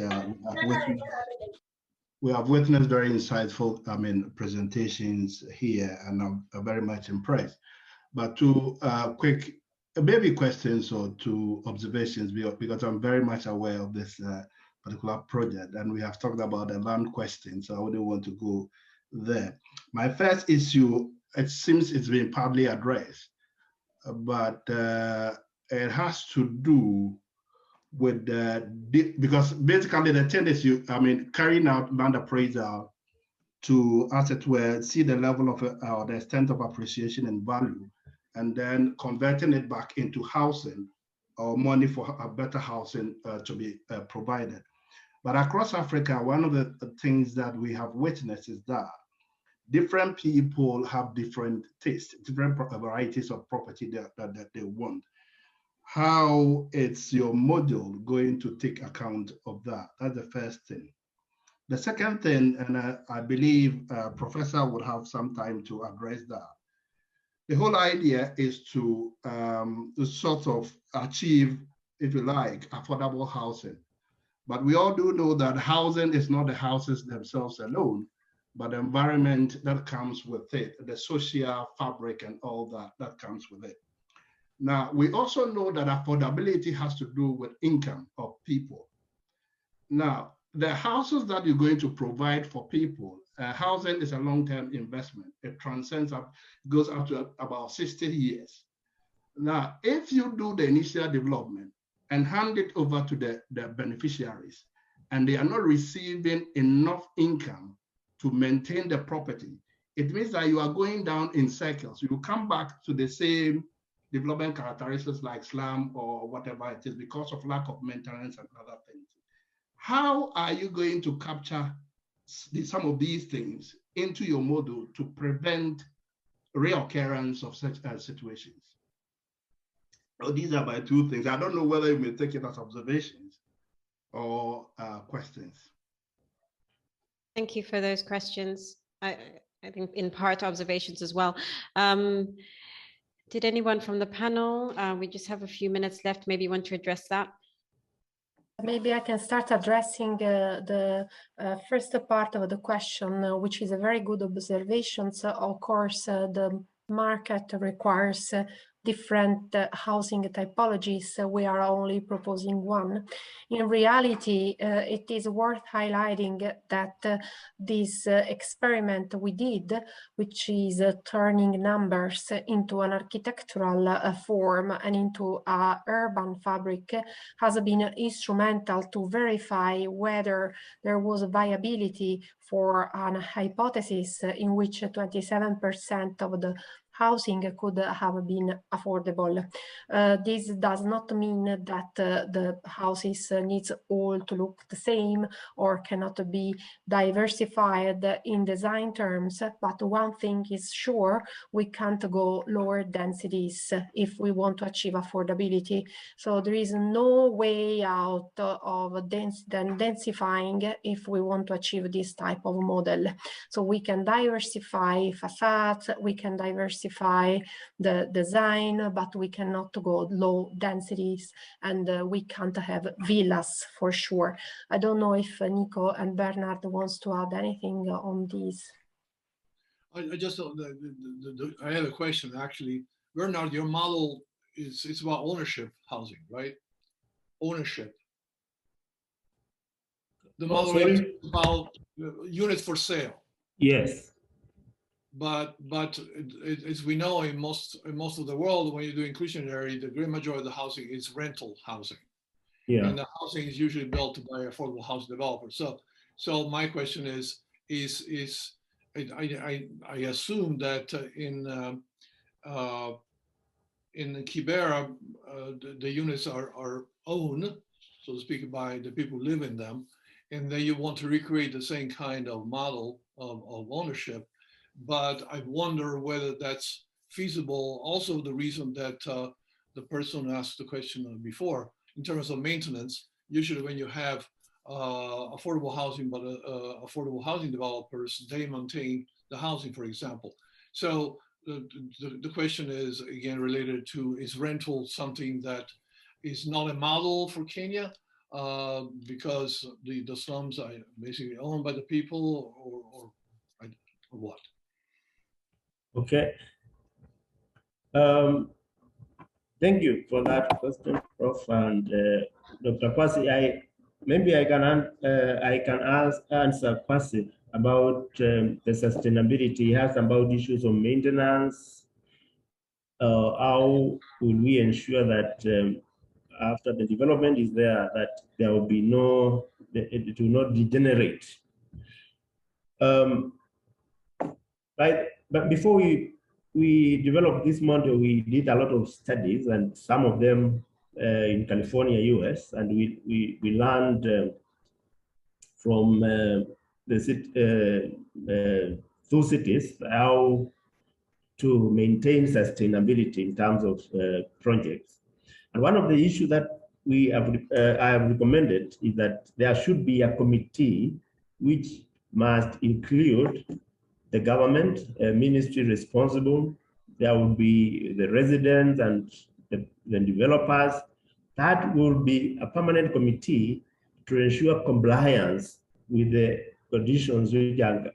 we have witnessed very insightful, presentations here, and I'm very much impressed. But two quick maybe questions or two observations, because I'm very much aware of this particular project, and we have talked about the land question, so I wouldn't want to go there. My first issue, it seems it's been partly addressed, but it has to do with because basically the thing is carrying out land appraisal to, as it were, see the level of or the extent of appreciation and value, and then converting it back into housing or money for a better housing to be provided. But across Africa, one of the things that we have witnessed is that different people have different tastes, different varieties of property that they want. How is your model going to take account of that? That's the first thing. The second thing, and I believe Professor would have some time to address that. The whole idea is to sort of achieve, if you like, affordable housing. But we all do know that housing is not the houses themselves alone, but the environment that comes with it, the social fabric and all that comes with it. Now, we also know that affordability has to do with income of people. Now, the houses that you're going to provide for people, housing is a long-term investment. It transcends up, goes up to about 60 years. Now, if you do the initial development and hand it over to the beneficiaries, and they are not receiving enough income to maintain the property, it means that you are going down in circles. You come back to the same development characteristics like slum or whatever it is because of lack of maintenance and other things. How are you going to capture some of these things into your model to prevent reoccurrence of such situations? So these are my two things. I don't know whether you may take it as observations or questions. Thank you for those questions. I think in part observations as well. Did anyone from the panel, we just have a few minutes left, maybe want to address that? Maybe I can start addressing the first part of the question, which is a very good observation. So, of course, the market requires different housing typologies. We are only proposing one. In reality, it is worth highlighting that this experiment we did, which is turning numbers into an architectural form and into an urban fabric, has been instrumental to verify whether there was viability for an hypothesis in which 27% of the housing could have been affordable. This does not mean that the houses needs all to look the same or cannot be diversified in design terms, but one thing is sure, we can't go lower densities if we want to achieve affordability. So there is no way out of densifying if we want to achieve this type of model. So we can diversify facades, we can diversify the design, but we cannot go low densities, and we can't have villas for sure. I don't know if Nico and Bernard wants to add anything on this. I just I have a question actually. Bernard, your model it's about ownership housing, right? Ownership. The model is about units for sale. Yes. But as we know, in most of the world, when you do inclusionary, the great majority of the housing is rental housing. Yeah. And the housing is usually built by affordable housing developers. So my question is I assume that in Kibera, the units are owned, so to speak, by the people who live in them, and then you want to recreate the same kind of model of ownership. But I wonder whether that's feasible. Also, the reason that the person asked the question before, in terms of maintenance, usually when you have affordable housing, but affordable housing developers, they maintain the housing, for example. So the question is, again, related to, is rental something that is not a model for Kenya, because the slums are basically owned by the people, or what? Okay. Thank you for that question, Prof. And Dr. Kwasi. Maybe I can answer Kwasi about the sustainability. He asked about issues of maintenance. How will we ensure that after the development is there, that there will be no, it will not degenerate. Right, but before we developed this model, we did a lot of studies, and some of them in California, US, and we learned from two cities how to maintain sustainability in terms of projects. And one of the issues that I have recommended is that there should be a committee which must include the government, ministry responsible. There will be the residents and the developers. That will be a permanent committee to ensure compliance with the conditions which are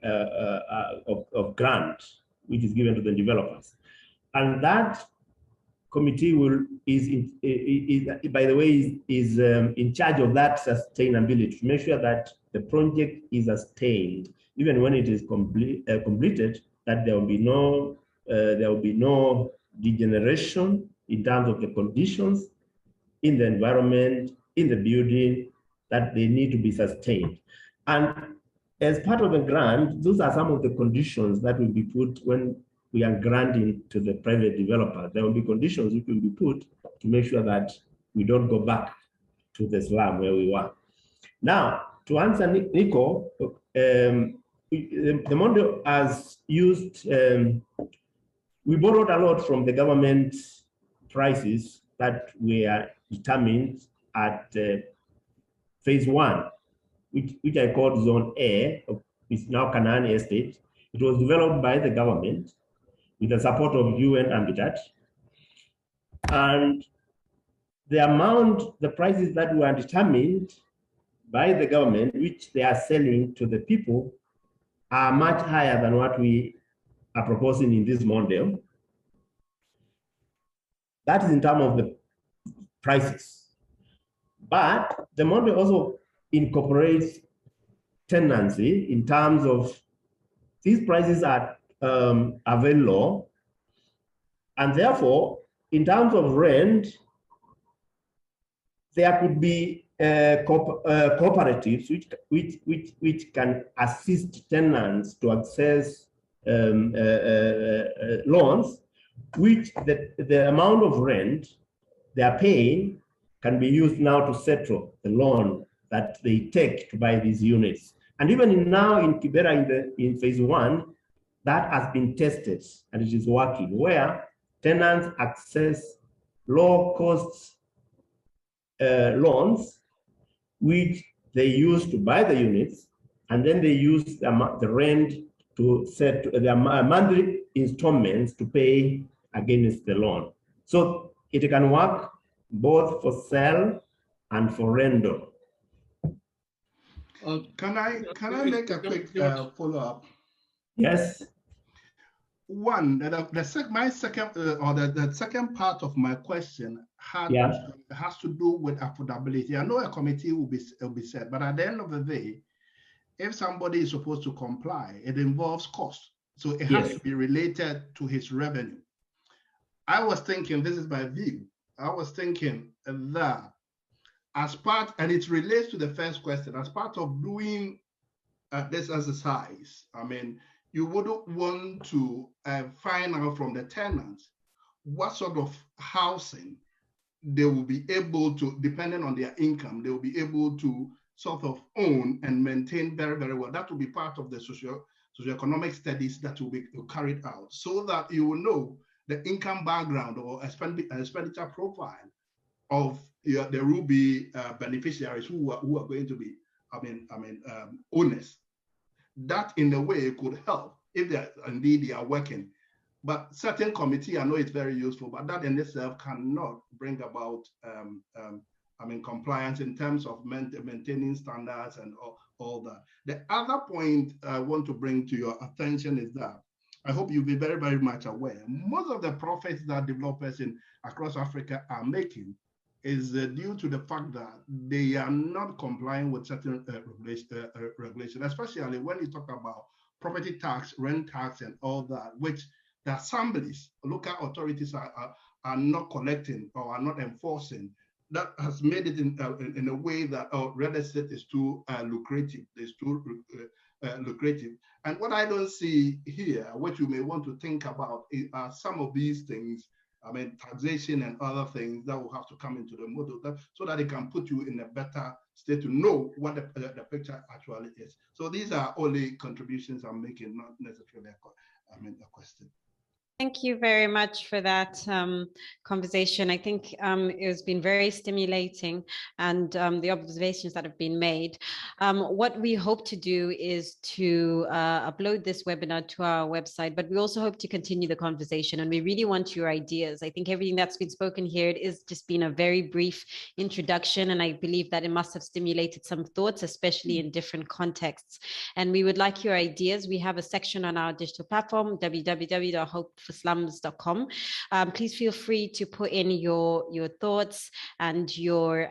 of grant, which is given to the developers. And that committee by the way, is in charge of that sustainability, to make sure that the project is sustained, even when it is completed, that there will be no degeneration in terms of the conditions in the environment, in the building, that they need to be sustained. And as part of the grant, those are some of the conditions that will be put when we are granting to the private developer. There will be conditions which will be put to make sure that we don't go back to the slum where we were. Now, to answer Nico, the model has used, we borrowed a lot from the government prices that were determined at phase 1, which I called Zone A, which is now Canaan Estate. It was developed by the government with the support of UN Habitat. And the prices that were determined by the government, which they are selling to the people, are much higher than what we are proposing in this model. That is in terms of the prices. But the model also incorporates tenancy in terms of these prices are very low. And therefore, in terms of rent, there could be cooperatives which can assist tenants to access loans, which the amount of rent they are paying can be used now to settle the loan that they take to buy these units. And even now in Kibera in phase 1, that has been tested and it is working, where tenants access low-cost loans, which they use to buy the units, and then they use the rent to set their monthly installments to pay against the loan. So it can work both for sale and for rental. Can I make a quick follow-up? Yes. One, the second part of my question has to do with affordability. I know a committee will be set, but at the end of the day, if somebody is supposed to comply, it involves cost. So it has to be related to his revenue. I was thinking, this is my view, I was thinking that as part, and it relates to the first question, as part of doing this exercise, I mean, you wouldn't want to find out from the tenants what sort of housing they will be able to, depending on their income, they will be able to sort of own and maintain very, very well. That will be part of the socioeconomic studies that will be carried out, so that you will know the income background or expenditure profile of the Ruby beneficiaries who are going to be, owners. That in a way could help if they are working. But certain committee, I know it's very useful, but that in itself cannot bring about compliance in terms of maintaining standards and all that. The other point I want to bring to your attention is that I hope you'll be very, very much aware. Most of the profits that developers across Africa are making is due to the fact that they are not complying with certain regulation, especially when you talk about property tax, rent tax, and all that, which the assemblies, local authorities are not collecting or are not enforcing. That has made it in a way that real estate is too lucrative. It's too lucrative. And what I don't see here, what you may want to think about, are some of these things. Taxation and other things that will have to come into the model so that it can put you in a better state to know what the picture actually is. So these are only contributions I'm making, not necessarily a question. Thank you very much for that conversation. I think it has been very stimulating, and the observations that have been made. What we hope to do is to upload this webinar to our website, but we also hope to continue the conversation, and we really want your ideas. I think everything that's been spoken here, it is just been a very brief introduction, and I believe that it must have stimulated some thoughts, especially in different contexts. And we would like your ideas. We have a section on our digital platform, www.hopeforslums.com. Please feel free to put in your thoughts and your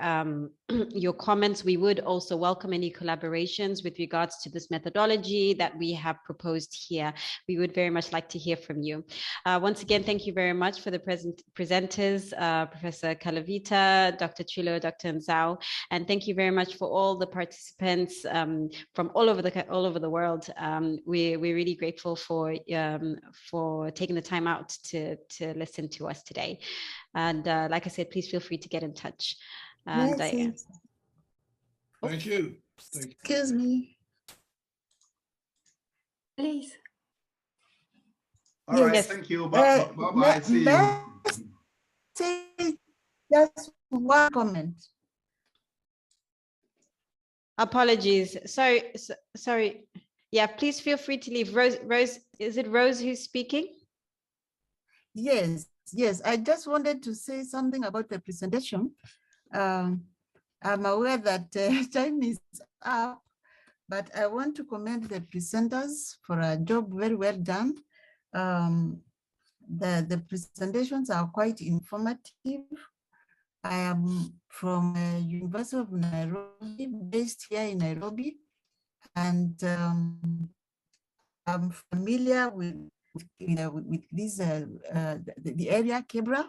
comments. We would also welcome any collaborations with regards to this methodology that we have proposed here. We would very much like to hear from you. Once again, thank you very much for the presenters, Professor Calavita, Dr. Chulo, Dr. Nzau, and thank you very much for all the participants from all over the world. We're really grateful for taking the time out to listen to us today. And like I said, please feel free to get in touch. And Thank you. Excuse me. Please. All right, Yes. thank you. Bye-bye. See you. Say just one comment. Apologies. Sorry. Yeah, please feel free to leave. Rose, is it Rose who's speaking? Yes. I just wanted to say something about the presentation. I'm aware that time is up, but I want to commend the presenters for a job very well done. The presentations are quite informative. I am from University of Nairobi, based here in Nairobi, and I'm familiar with this the area Kibera,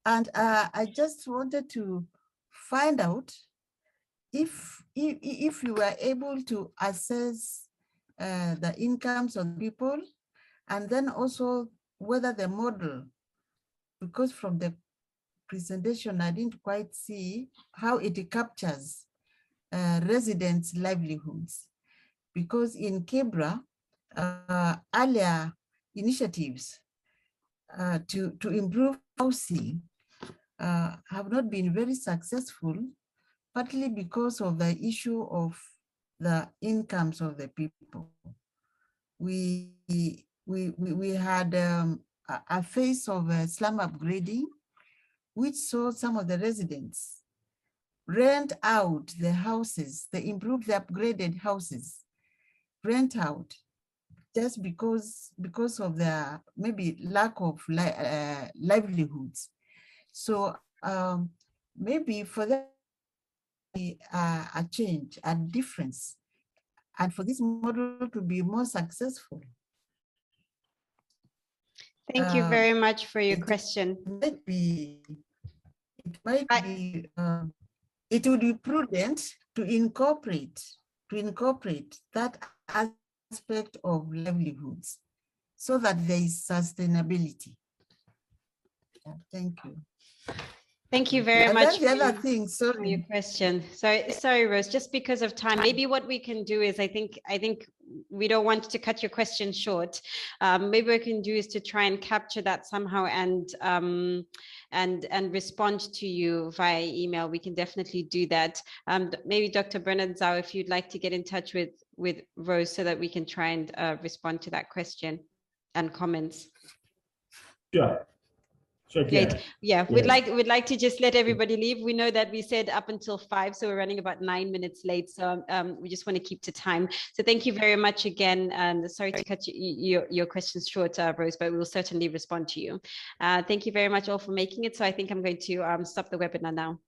and I just wanted to find out if you were able to assess the incomes of people, and then also whether the model, because from the presentation I didn't quite see how it captures residents' livelihoods, because in Kibera, earlier initiatives to improve housing have not been very successful, partly because of the issue of the incomes of the people. We had a phase of slum upgrading, which saw some of the residents rent out the houses, the improved, the upgraded houses, rent out, just because of the maybe lack of livelihoods. So maybe for that a change, a difference, and for this model to be more successful. Thank you very much for your question. It would be prudent to incorporate that aspect of livelihoods so that there is sustainability. Yeah, thank you. Thank you very much the other thing, for your question. Sorry, Rose, just because of time, maybe what we can do is, I think we don't want to cut your question short. Maybe what we can do is to try and capture that somehow and respond to you via email. We can definitely do that. Maybe Dr. Bernard Zhao, if you'd like to get in touch with Rose so that we can try and respond to that question and comments. Sure. Sure, Great. Yeah, we'd Yes. like to just let everybody leave. We know that we said up until 5, so we're running about 9 minutes late. So we just want to keep to time. So thank you very much again. And sorry to cut your questions short, Rose, but we will certainly respond to you. Thank you very much all for making it. So I think I'm going to stop the webinar now.